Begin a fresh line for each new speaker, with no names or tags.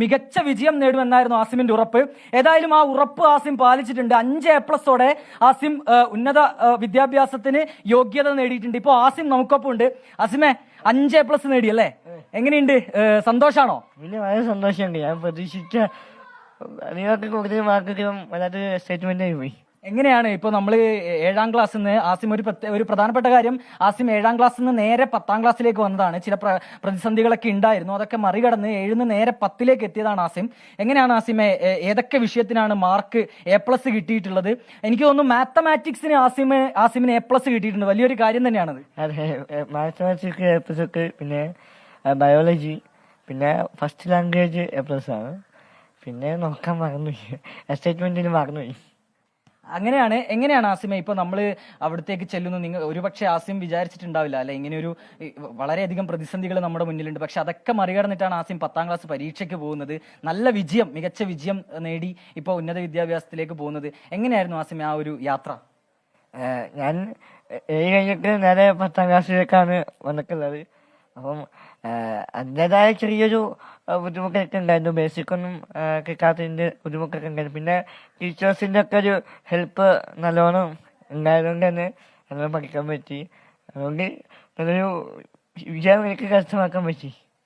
മികച്ച വിജയം നേടുമെന്നായിരുന്നു ആസിമിന്റെ ഉറപ്പ്. ഏതായാലും ആ ഉറപ്പ് ആസിം പാലിച്ചിട്ടുണ്ട്. 5 A+ഓടെ ആസിം ഉന്നത വിദ്യാഭ്യാസത്തിന് യോഗ്യത നേടിയിട്ടുണ്ട്. ഇപ്പോ ആസിം നമുക്കൊപ്പം ഉണ്ട്. ആസിമെ 5 A+ നേടിയല്ലേ, എങ്ങനെയുണ്ട്? സന്തോഷാണോ?
പിന്നെ വളരെ സന്തോഷമുണ്ട്. ഞാൻ പ്രതീക്ഷിച്ച കൂടുതൽ മാർക്ക് വല്ലാത്ത സ്റ്റേറ്റ്മെന്റ് ആയി പോയി.
എങ്ങനെയാണ് ഇപ്പോൾ നമ്മൾ 7ാം ക്ലാസ്സിൽ നിന്ന് ആസിം ഒരു പ്രധാനപ്പെട്ട കാര്യം, ആസിം 7ാം ക്ലാസ്സിൽ നിന്ന് നേരെ 10ാം ക്ലാസ്സിലേക്ക് വന്നതാണ്. ചില പ്രതിസന്ധികളൊക്കെ ഉണ്ടായിരുന്നു, അതൊക്കെ മറികടന്ന് 7 നേരെ 10ലേക്ക് എത്തിയതാണ് ആസിം. എങ്ങനെയാണ് ആസിമെ, ഏതൊക്കെ വിഷയത്തിനാണ് മാർക്ക് A+ കിട്ടിയിട്ടുള്ളത്? എനിക്ക് തോന്നുന്നു മാത്തമാറ്റിക്സിന് ആസിമിന് A+ കിട്ടിയിട്ടുണ്ട്. വലിയൊരു കാര്യം തന്നെയാണത്.
അതെ, മാത്തമാറ്റിക്സ് A+, പിന്നെ ബയോളജി, പിന്നെ ഫസ്റ്റ് ലാംഗ്വേജ് A+ ആണ്. പിന്നെ നോക്കാൻ മറന്നുപോയി, സ്റ്റേറ്റ്മെന്റിന് മറന്നുപോയി.
എങ്ങനെയാണ് ആസിമെ ഇപ്പൊ നമ്മൾ അവിടത്തേക്ക് ചെല്ലുന്നു? നിങ്ങൾ ഒരുപക്ഷെ ആസിം വിചാരിച്ചിട്ടുണ്ടാവില്ല അല്ലെ, ഇങ്ങനെയൊരു വളരെയധികം പ്രതിസന്ധികൾ നമ്മുടെ മുന്നിലുണ്ട്. പക്ഷെ അതൊക്കെ മറികടന്നിട്ടാണ് ആസിം 10ാം ക്ലാസ് പരീക്ഷയ്ക്ക് പോകുന്നത്. നല്ല വിജയം, മികച്ച വിജയം നേടി ഇപ്പൊ ഉന്നത വിദ്യാഭ്യാസത്തിലേക്ക് പോകുന്നത്. എങ്ങനെയായിരുന്നു ആസിമെ ആ ഒരു യാത്ര?
ഞാൻ കഴിഞ്ഞിട്ട് നേരെ 10ാം ക്ലാസ്സിലേക്കാണ് വന്നിട്ടുള്ളത്. അപ്പം അതിൻ്റെതായ ചെറിയൊരു ബുദ്ധിമുട്ടൊക്കെ ഉണ്ടായിരുന്നു. ബേസിക്കൊന്നും കിട്ടാത്തതിൻ്റെ ബുദ്ധിമുട്ടൊക്കെ ഉണ്ടായിരുന്നു. പിന്നെ ടീച്ചേഴ്സിൻ്റെ ഒക്കെ ഒരു ഹെൽപ്പ് നല്ലോണം ഉണ്ടായതുകൊണ്ട് തന്നെ നല്ലോണം പഠിക്കാൻ പറ്റി. അതുകൊണ്ട് നല്ലൊരു വിജയം എനിക്ക് കരസ്ഥമാക്കാൻ പറ്റി.